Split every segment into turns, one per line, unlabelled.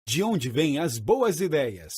De onde vêm as boas ideias?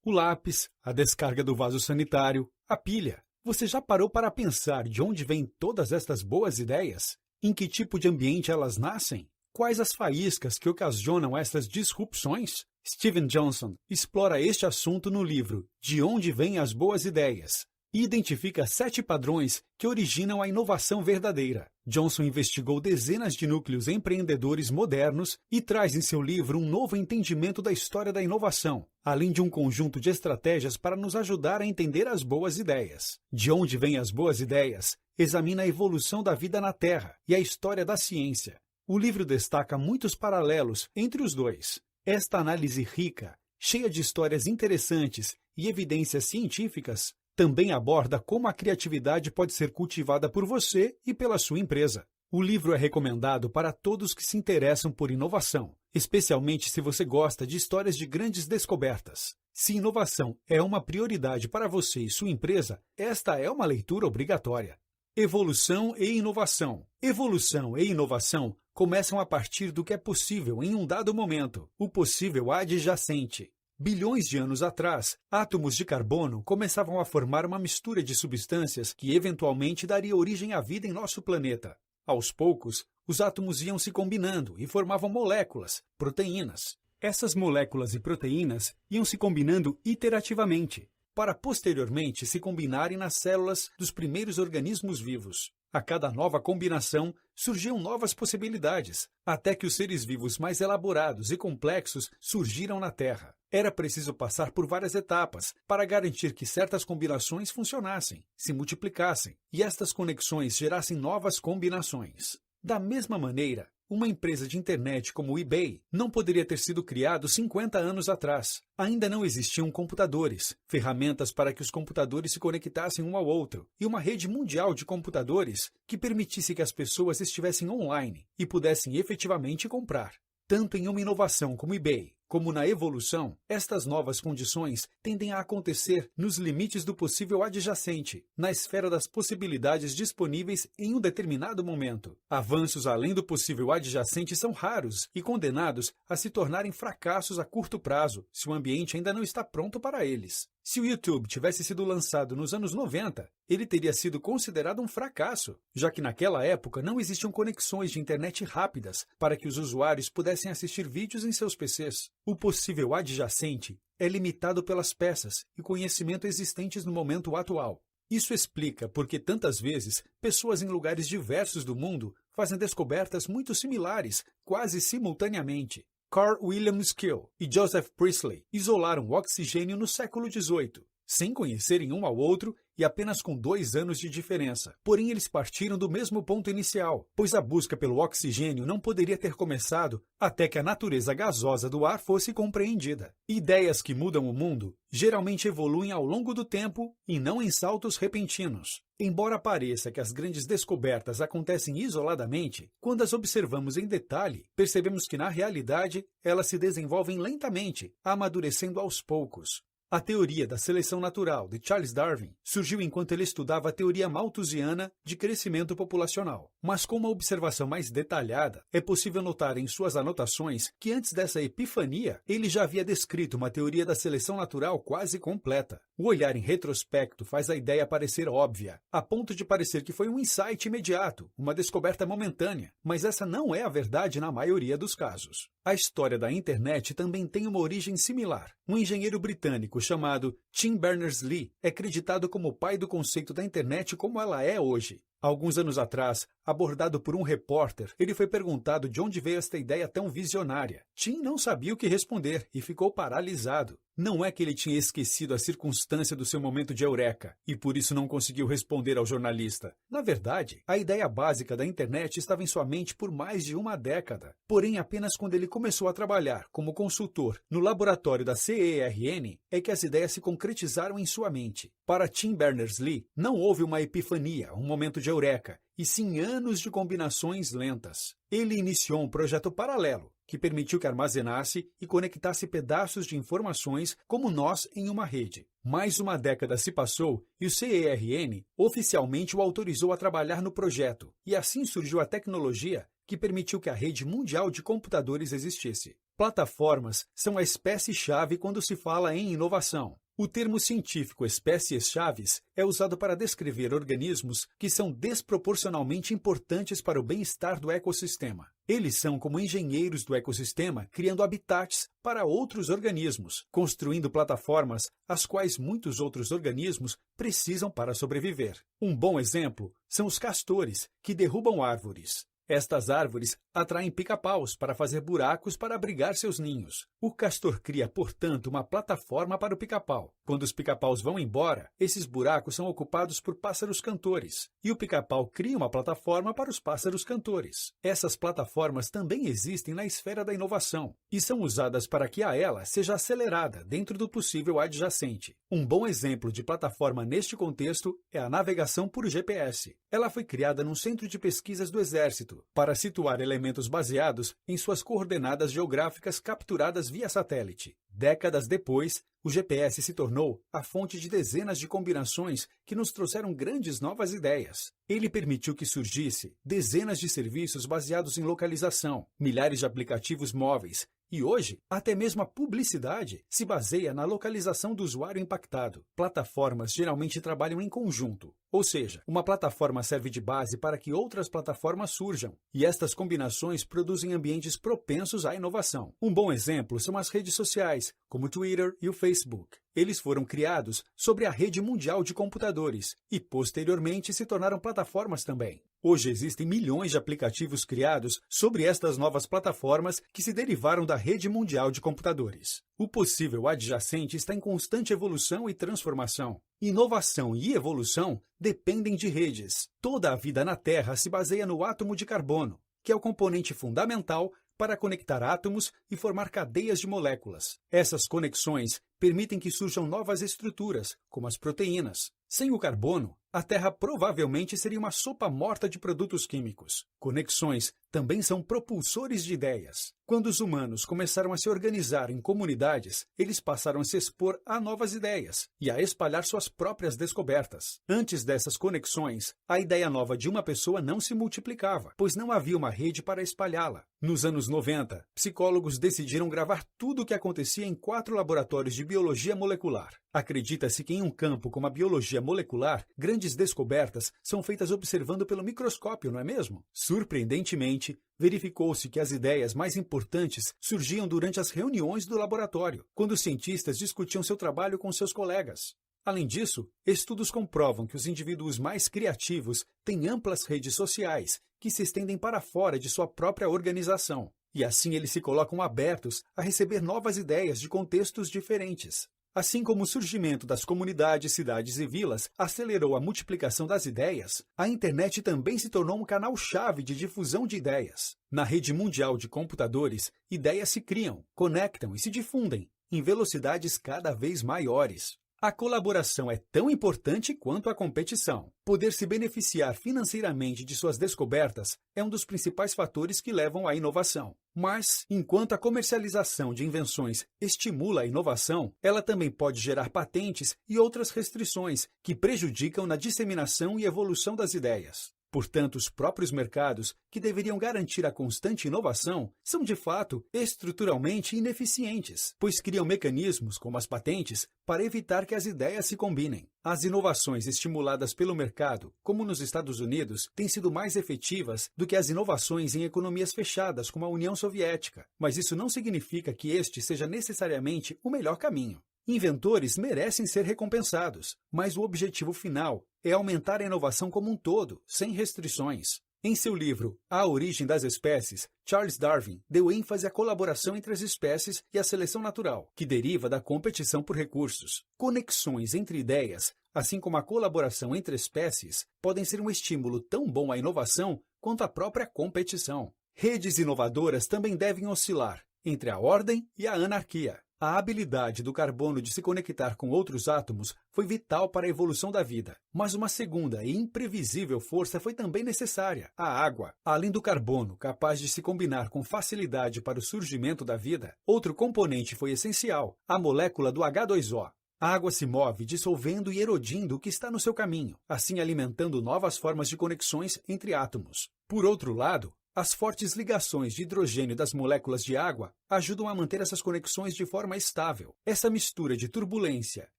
O lápis, a descarga do vaso sanitário, a pilha. Você já parou para pensar de onde vêm todas estas boas ideias? Em que tipo de ambiente elas nascem? Quais as faíscas que ocasionam estas disrupções? Steven Johnson explora este assunto no livro De Onde Vêm as Boas Ideias e identifica 7 padrões que originam a inovação verdadeira. Johnson investigou dezenas de núcleos empreendedores modernos e traz em seu livro um novo entendimento da história da inovação, além de um conjunto de estratégias para nos ajudar a entender as boas ideias. De onde vêm as boas ideias? Examina a evolução da vida na Terra e a história da ciência. O livro destaca muitos paralelos entre os dois. Esta análise rica, cheia de histórias interessantes e evidências científicas, também aborda como a criatividade pode ser cultivada por você e pela sua empresa. O livro é recomendado para todos que se interessam por inovação, especialmente se você gosta de histórias de grandes descobertas. Se inovação é uma prioridade para você e sua empresa, esta é uma leitura obrigatória. Evolução e inovação. Evolução e inovação começam a partir do que é possível em um dado momento, o possível adjacente. Bilhões de anos atrás, átomos de carbono começavam a formar uma mistura de substâncias que eventualmente daria origem à vida em nosso planeta. Aos poucos, os átomos iam se combinando e formavam moléculas, proteínas. Essas moléculas e proteínas iam se combinando iterativamente, para posteriormente se combinarem nas células dos primeiros organismos vivos. A cada nova combinação, surgiam novas possibilidades, até que os seres vivos mais elaborados e complexos surgiram na Terra. Era preciso passar por várias etapas para garantir que certas combinações funcionassem, se multiplicassem, e estas conexões gerassem novas combinações. Da mesma maneira, uma empresa de internet como o eBay não poderia ter sido criado 50 anos atrás. Ainda não existiam computadores, ferramentas para que os computadores se conectassem um ao outro, e uma rede mundial de computadores que permitisse que as pessoas estivessem online e pudessem efetivamente comprar. Tanto em uma inovação como o eBay, como na evolução, estas novas condições tendem a acontecer nos limites do possível adjacente, na esfera das possibilidades disponíveis em um determinado momento. Avanços além do possível adjacente são raros e condenados a se tornarem fracassos a curto prazo, se o ambiente ainda não está pronto para eles. Se o YouTube tivesse sido lançado nos anos 90, ele teria sido considerado um fracasso, já que naquela época não existiam conexões de internet rápidas para que os usuários pudessem assistir vídeos em seus PCs. O possível adjacente é limitado pelas peças e conhecimento existentes no momento atual. Isso explica por que tantas vezes pessoas em lugares diversos do mundo fazem descobertas muito similares, quase simultaneamente. Carl William Skill e Joseph Priestley isolaram o oxigênio no século XVIII, sem conhecerem um ao outro e apenas com 2 anos de diferença. Porém, eles partiram do mesmo ponto inicial, pois a busca pelo oxigênio não poderia ter começado até que a natureza gasosa do ar fosse compreendida. Ideias que mudam o mundo geralmente evoluem ao longo do tempo e não em saltos repentinos. Embora pareça que as grandes descobertas acontecem isoladamente, quando as observamos em detalhe, percebemos que na realidade elas se desenvolvem lentamente, amadurecendo aos poucos. A teoria da seleção natural de Charles Darwin surgiu enquanto ele estudava a teoria malthusiana de crescimento populacional. Mas com uma observação mais detalhada, é possível notar em suas anotações que antes dessa epifania, ele já havia descrito uma teoria da seleção natural quase completa. O olhar em retrospecto faz a ideia parecer óbvia, a ponto de parecer que foi um insight imediato, uma descoberta momentânea, mas essa não é a verdade na maioria dos casos. A história da internet também tem uma origem similar. Um engenheiro britânico chamado Tim Berners-Lee é creditado como o pai do conceito da internet como ela é hoje. Alguns anos atrás, abordado por um repórter, ele foi perguntado de onde veio esta ideia tão visionária. Tim não sabia o que responder e ficou paralisado. Não é que ele tinha esquecido a circunstância do seu momento de eureka e por isso não conseguiu responder ao jornalista. Na verdade, a ideia básica da internet estava em sua mente por mais de uma década. Porém, apenas quando ele começou a trabalhar como consultor no laboratório da CERN é que as ideias se concretizaram em sua mente. Para Tim Berners-Lee, não houve uma epifania, um momento de eureka, e sim anos de combinações lentas. Ele iniciou um projeto paralelo, que permitiu que armazenasse e conectasse pedaços de informações como nós em uma rede. Mais uma década se passou e o CERN oficialmente o autorizou a trabalhar no projeto, e assim surgiu a tecnologia que permitiu que a rede mundial de computadores existisse. Plataformas são a espécie-chave quando se fala em inovação. O termo científico espécies-chaves é usado para descrever organismos que são desproporcionalmente importantes para o bem-estar do ecossistema. Eles são como engenheiros do ecossistema, criando habitats para outros organismos, construindo plataformas as quais muitos outros organismos precisam para sobreviver. Um bom exemplo são os castores, que derrubam árvores. Estas árvores atraem pica-paus para fazer buracos para abrigar seus ninhos. O castor cria, portanto, uma plataforma para o pica-pau. Quando os pica-paus vão embora, esses buracos são ocupados por pássaros cantores. E o pica-pau cria uma plataforma para os pássaros cantores. Essas plataformas também existem na esfera da inovação e são usadas para que a ela seja acelerada dentro do possível adjacente. Um bom exemplo de plataforma neste contexto é a navegação por GPS. Ela foi criada num centro de pesquisas do Exército para situar elementos baseados em suas coordenadas geográficas capturadas via satélite. Décadas depois, o GPS se tornou a fonte de dezenas de combinações que nos trouxeram grandes novas ideias. Ele permitiu que surgisse dezenas de serviços baseados em localização, milhares de aplicativos móveis, e hoje, até mesmo a publicidade se baseia na localização do usuário impactado. Plataformas geralmente trabalham em conjunto, ou seja, uma plataforma serve de base para que outras plataformas surjam, e estas combinações produzem ambientes propensos à inovação. Um bom exemplo são as redes sociais, como o Twitter e o Facebook. Eles foram criados sobre a rede mundial de computadores e, posteriormente, se tornaram plataformas também. Hoje existem milhões de aplicativos criados sobre estas novas plataformas que se derivaram da rede mundial de computadores. O possível adjacente está em constante evolução e transformação. Inovação e evolução dependem de redes. Toda a vida na Terra se baseia no átomo de carbono, que é o componente fundamental para conectar átomos e formar cadeias de moléculas. Essas conexões permitem que surjam novas estruturas, como as proteínas. Sem o carbono, a Terra provavelmente seria uma sopa morta de produtos químicos. Conexões também são propulsores de ideias. Quando os humanos começaram a se organizar em comunidades, eles passaram a se expor a novas ideias e a espalhar suas próprias descobertas. Antes dessas conexões, a ideia nova de uma pessoa não se multiplicava, pois não havia uma rede para espalhá-la. Nos anos 90, psicólogos decidiram gravar tudo o que acontecia em 4 laboratórios de biologia molecular. Acredita-se que em um campo como a biologia molecular, grandes descobertas são feitas observando pelo microscópio, não é mesmo? Surpreendentemente, verificou-se que as ideias mais importantes surgiam durante as reuniões do laboratório, quando os cientistas discutiam seu trabalho com seus colegas. Além disso, estudos comprovam que os indivíduos mais criativos têm amplas redes sociais que se estendem para fora de sua própria organização, e assim eles se colocam abertos a receber novas ideias de contextos diferentes. Assim como o surgimento das comunidades, cidades e vilas acelerou a multiplicação das ideias, a internet também se tornou um canal-chave de difusão de ideias. Na rede mundial de computadores, ideias se criam, conectam e se difundem em velocidades cada vez maiores. A colaboração é tão importante quanto a competição. Poder se beneficiar financeiramente de suas descobertas é um dos principais fatores que levam à inovação. Mas, enquanto a comercialização de invenções estimula a inovação, ela também pode gerar patentes e outras restrições que prejudicam na disseminação e evolução das ideias. Portanto, os próprios mercados, que deveriam garantir a constante inovação, são de fato estruturalmente ineficientes, pois criam mecanismos, como as patentes, para evitar que as ideias se combinem. As inovações estimuladas pelo mercado, como nos Estados Unidos, têm sido mais efetivas do que as inovações em economias fechadas, como a União Soviética, mas isso não significa que este seja necessariamente o melhor caminho. Inventores merecem ser recompensados, mas o objetivo final é aumentar a inovação como um todo, sem restrições. Em seu livro A Origem das Espécies, Charles Darwin deu ênfase à colaboração entre as espécies e à seleção natural, que deriva da competição por recursos. Conexões entre ideias, assim como a colaboração entre espécies, podem ser um estímulo tão bom à inovação quanto a própria competição. Redes inovadoras também devem oscilar entre a ordem e a anarquia. A habilidade do carbono de se conectar com outros átomos foi vital para a evolução da vida, mas uma segunda e imprevisível força foi também necessária, a água. Além do carbono, capaz de se combinar com facilidade para o surgimento da vida, outro componente foi essencial, a molécula do H2O. A água se move dissolvendo e erodindo o que está no seu caminho, assim alimentando novas formas de conexões entre átomos. Por outro lado, As fortes ligações de hidrogênio das moléculas de água ajudam a manter essas conexões de forma estável. Essa mistura de turbulência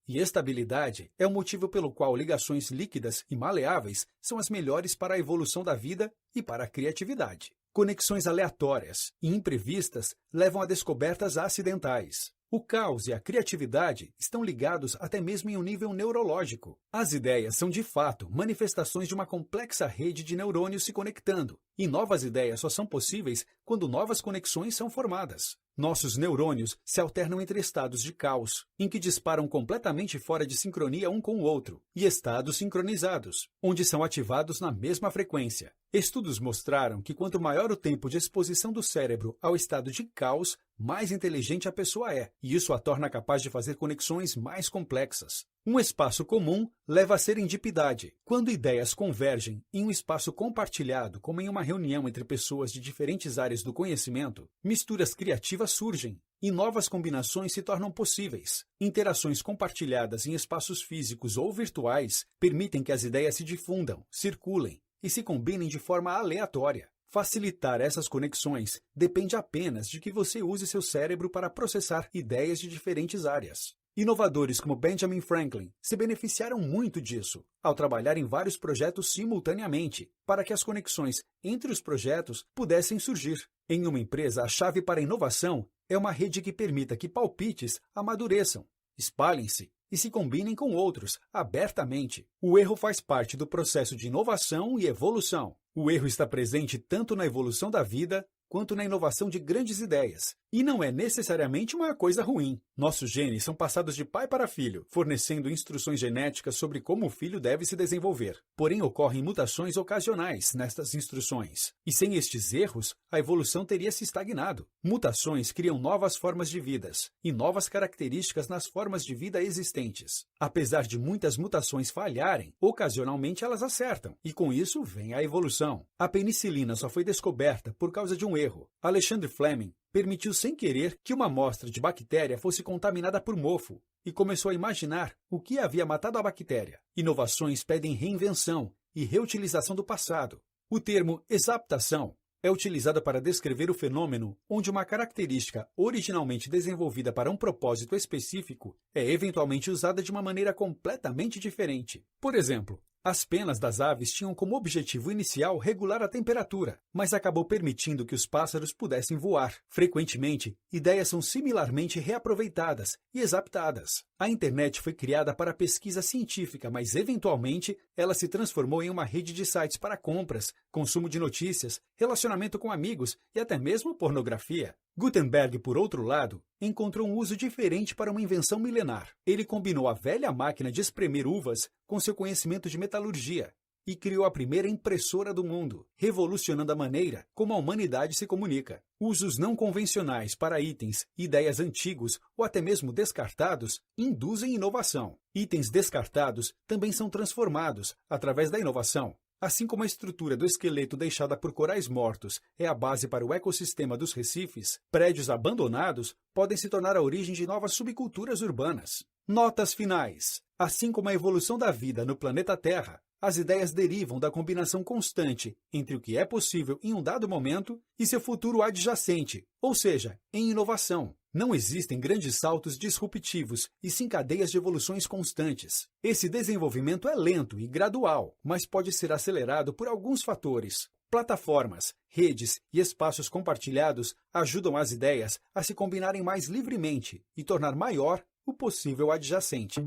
e estabilidade é o motivo pelo qual ligações líquidas e maleáveis são as melhores para a evolução da vida e para a criatividade. Conexões aleatórias e imprevistas levam a descobertas acidentais. O caos e a criatividade estão ligados até mesmo em um nível neurológico. As ideias são, de fato, manifestações de uma complexa rede de neurônios se conectando, e novas ideias só são possíveis quando novas conexões são formadas. Nossos neurônios se alternam entre estados de caos, em que disparam completamente fora de sincronia um com o outro, e estados sincronizados, onde são ativados na mesma frequência. Estudos mostraram que quanto maior o tempo de exposição do cérebro ao estado de caos, mais inteligente a pessoa é, e isso a torna capaz de fazer conexões mais complexas. Um espaço comum leva a serendipidade. Quando ideias convergem em um espaço compartilhado, como em uma reunião entre pessoas de diferentes áreas do conhecimento, misturas criativas surgem e novas combinações se tornam possíveis. Interações compartilhadas em espaços físicos ou virtuais permitem que as ideias se difundam, circulem e se combinem de forma aleatória. Facilitar essas conexões depende apenas de que você use seu cérebro para processar ideias de diferentes áreas. Inovadores como Benjamin Franklin se beneficiaram muito disso, ao trabalhar em vários projetos simultaneamente, para que as conexões entre os projetos pudessem surgir. Em uma empresa, a chave para a inovação é uma rede que permita que palpites amadureçam, espalhem-se e se combinem com outros, abertamente. O erro faz parte do processo de inovação e evolução. O erro está presente tanto na evolução da vida quanto na inovação de grandes ideias. E não é necessariamente uma coisa ruim. Nossos genes são passados de pai para filho, fornecendo instruções genéticas sobre como o filho deve se desenvolver. Porém, ocorrem mutações ocasionais nestas instruções. E sem estes erros, a evolução teria se estagnado. Mutações criam novas formas de vidas e novas características nas formas de vida existentes. Apesar de muitas mutações falharem, ocasionalmente elas acertam, e com isso vem a evolução. A penicilina só foi descoberta por causa de um erro. Alexander Fleming permitiu sem querer que uma amostra de bactéria fosse contaminada por mofo e começou a imaginar o que havia matado a bactéria. Inovações pedem reinvenção e reutilização do passado. O termo exaptação é utilizado para descrever o fenômeno onde uma característica originalmente desenvolvida para um propósito específico é eventualmente usada de uma maneira completamente diferente. Por exemplo, as penas das aves tinham como objetivo inicial regular a temperatura, mas acabou permitindo que os pássaros pudessem voar. Frequentemente, ideias são similarmente reaproveitadas e exaptadas. A internet foi criada para pesquisa científica, mas eventualmente ela se transformou em uma rede de sites para compras, consumo de notícias, relacionamento com amigos e até mesmo pornografia. Gutenberg, por outro lado, encontrou um uso diferente para uma invenção milenar. Ele combinou a velha máquina de espremer uvas com seu conhecimento de metalurgia e criou a primeira impressora do mundo, revolucionando a maneira como a humanidade se comunica. Usos não convencionais para itens, ideias antigos ou até mesmo descartados induzem inovação. Itens descartados também são transformados através da inovação. Assim como a estrutura do esqueleto deixada por corais mortos é a base para o ecossistema dos recifes, prédios abandonados podem se tornar a origem de novas subculturas urbanas. Notas finais. Assim como a evolução da vida no planeta Terra, as ideias derivam da combinação constante entre o que é possível em um dado momento e seu futuro adjacente, ou seja, em inovação. Não existem grandes saltos disruptivos e sim cadeias de evoluções constantes. Esse desenvolvimento é lento e gradual, mas pode ser acelerado por alguns fatores. Plataformas, redes e espaços compartilhados ajudam as ideias a se combinarem mais livremente e tornar maior o possível adjacente.